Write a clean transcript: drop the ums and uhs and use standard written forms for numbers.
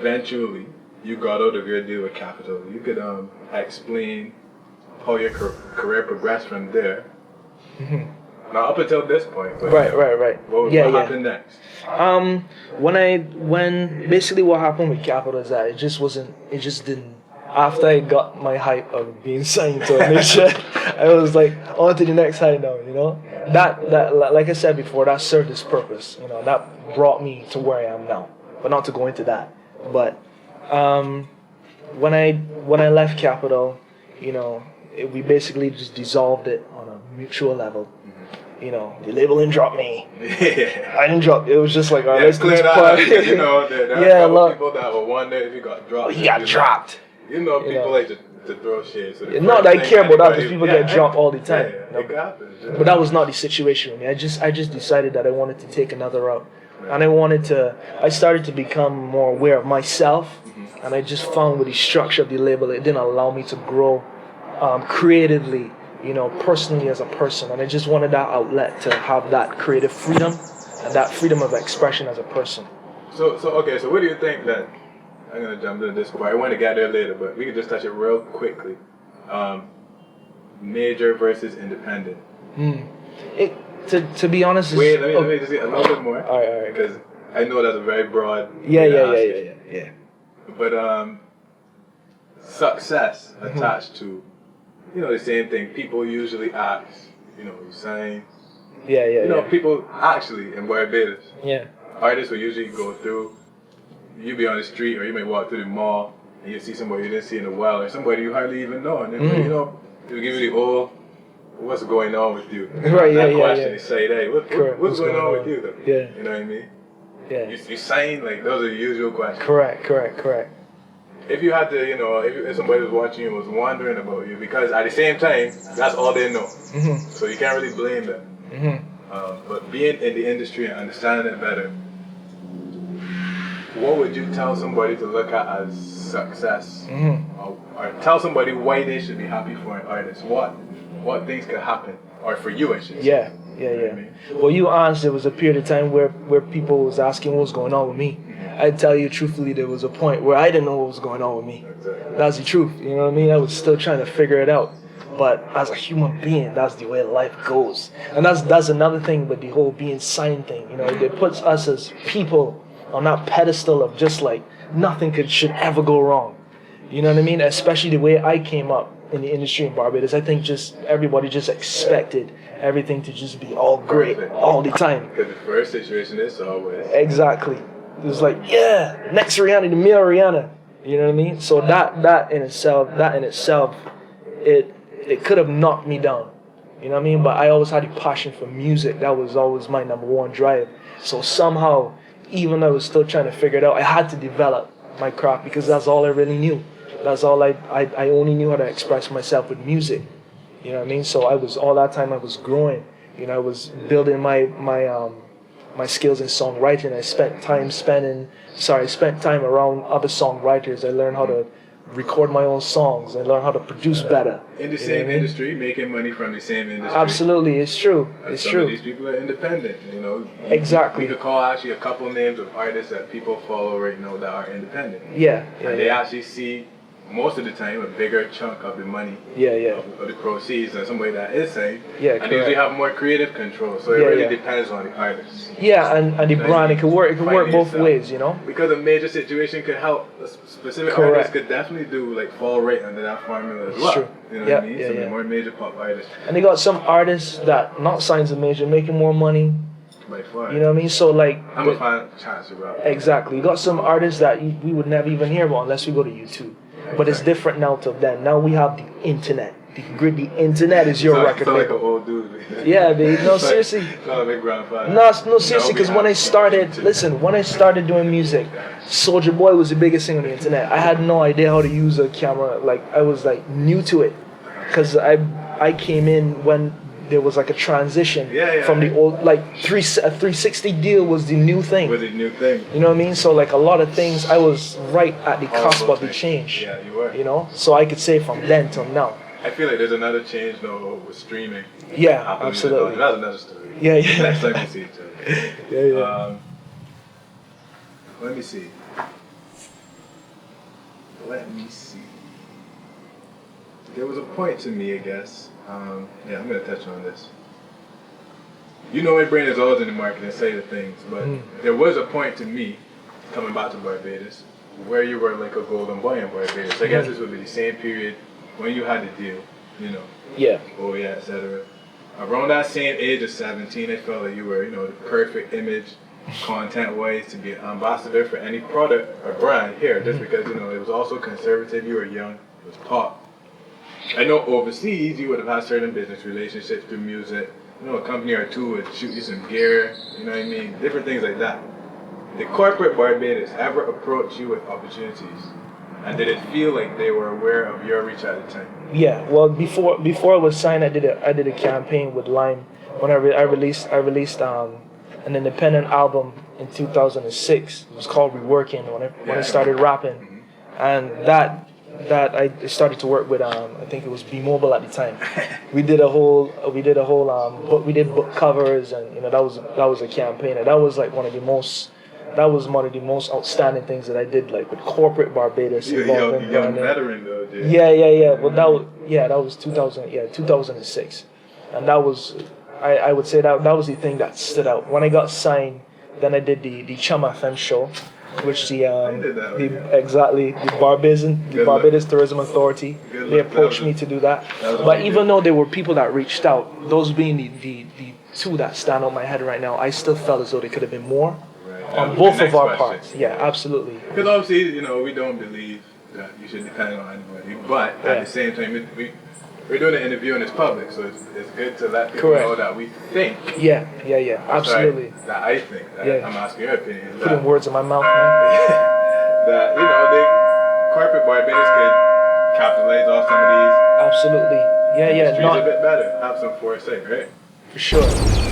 eventually you got out of your deal with Capital. You could explain how your career progressed from there. Now up until this point. Right. What happened next? When basically what happened with Capital is that it just didn't. After I got my hype of being signed to a nation, I was like, on to the next high now, you know? That like I said before, that served its purpose, you know, that brought me to where I am now. But not to go into that. But when I left Capital, you know, we basically just dissolved it on a mutual level. You know, the label didn't drop me. Yeah. I didn't drop. It was just like, all right, let's clear part. You know, there are a couple people that will wonder if you got dropped. He got dropped. You know, people like to throw shade. So not that I care about that because people get dropped all the time. Yeah, it happens. Yeah. But that was not the situation with me. I just decided that I wanted to take another route, and I started to become more aware of myself, and I just found with the structure of the label, it didn't allow me to grow creatively, you know, personally as a person, and I just wanted that outlet to have that creative freedom and that freedom of expression as a person. So what do you think that? I'm gonna jump into this part. I want to get there later, but we can just touch it real quickly. Major versus independent. To be honest, let me just get a little bit more. All right. Because I know that's a very broad. Yeah. But success attached to, you know, the same thing. People usually ask, you know, you sign. Yeah. You know, people actually in Barbados. Yeah. Artists will usually go through. You be on the street, or you may walk through the mall, and you see somebody you didn't see in a while, or somebody you hardly even know, and then you know, they'll give you the what's going on with you? Right, that question, they say, hey, what's going on with you though? Yeah. You know what I mean? Yeah. You saying, like, those are the usual questions. Correct. If you had to, you know, if somebody was watching you and was wondering about you, because at the same time, that's all they know. So you can't really blame them. But being in the industry and understanding it better, what would you tell somebody to look at as success? Or tell somebody why they should be happy for an artist? What things could happen? Or for you, I should say. Yeah. You know what I mean? Well, you asked, there was a period of time where people was asking what was going on with me. I'd tell you truthfully, there was a point where I didn't know what was going on with me. Exactly. That's the truth, you know what I mean? I was still trying to figure it out. But as a human being, that's the way life goes. And that's another thing with the whole being signed thing. You know, it puts us as people on that pedestal of just like nothing should ever go wrong. You know what I mean? Especially the way I came up in the industry in Barbados. I think just everybody just expected everything to just be all great all the time. Because the first situation is always. Exactly. It was like, yeah, next Rihanna, the male Rihanna. You know what I mean? So that in itself, it could have knocked me down. You know what I mean? But I always had a passion for music. That was always my number one drive. So somehow, even though I was still trying to figure it out, I had to develop my craft because that's all I really knew. That's all I only knew how to express myself with music. You know what I mean? So all that time I was growing. You know, I was building my skills in songwriting. I spent time around other songwriters. I learned how to record my own songs. I learned how to produce better. In the same industry, making money from the same industry. Absolutely, it's true. And it's some true. of these people are independent, you know. Exactly. We could call actually a couple names of artists that people follow right now that are independent. Yeah. And they actually see, most of the time, a bigger chunk of the money. Of the proceeds than somebody that is signed. Yeah, and they usually have more creative control, so it really depends on the artist. Yeah, and the brand, it can work both ways, you know? Because a major situation could help, a specific artist could definitely fall right under that formula as well. True. You know what I mean? Some more major pop artists. And they got some artists that not signed to major, making more money. By far. You know what I mean? So like... I'm a fan of Chance about. Exactly. You got some artists that we would never even hear about unless we go to YouTube. But it's different now to then. Now we have the internet. The internet is your record label. Like an old dude. Yeah, babe. No, seriously. Not a big grandfather. No, seriously. Because when I started doing music, Soulja Boy was the biggest thing on the internet. I had no idea how to use a camera. Like I was like new to it, because I came in when there was like a transition from the old, like a 360 deal was the new thing. Was the new thing. You know what I mean? So like a lot of things, I was right at the cusp of the change. Yeah, you were. You know, so I could say from then till now. I feel like there's another change though with streaming. Yeah, absolutely. That's another story. Yeah. Next time we see each other. Yeah. Let me see. let me see. There was a point to me, I guess. Yeah, I'm gonna touch on this. You know, my brain is always in the marketing side of things, but there was a point to me coming back to Barbados where you were like a golden boy in Barbados. I guess this would be the same period when you had the deal, you know. Yeah. Oh yeah, etc. Around that same age of 17, I felt like you were, you know, the perfect image, content-wise, to be an ambassador for any product or brand here. Just because, you know, it was also conservative. You were young. It was pop. I know overseas you would have had certain business relationships through music. You know, a company or two would shoot you some gear. You know what I mean? Different things like that. Did corporate Barbados ever approach you with opportunities? And did it feel like they were aware of your reach at the time? Yeah. Well, before I was signed, I did a campaign with Lime when I released an independent album in 2006. It was called Reworking when I started rapping, and that I started to work with I think it was B-Mobile at the time. we did book covers, and you know that was a campaign, and that was like one of the most outstanding things that I did, like with corporate Barbados. Young veteran though, dude. Yeah. Well, that was 2006, and that was I would say that was the thing that stood out. When I got signed, then I did the Chum FM show, which the Barbados Tourism Authority, they approached me to do that. But even though there were people that reached out, those being the two that stand out in my head right now, I still felt as though there could have been more on both of our parts. Yeah, absolutely. Because obviously, you know, we don't believe that you should depend on anybody, but at the same time, we're doing an interview and it's public, so it's good to let people know that we think. Yeah, absolutely. Sorry, that I think. I'm asking your opinion. Putting words in my mouth, man. That, you know, the corporate Barbados could capitalize off some of these. Absolutely. Yeah. Industries a bit better. Have some foresight, right? For sure.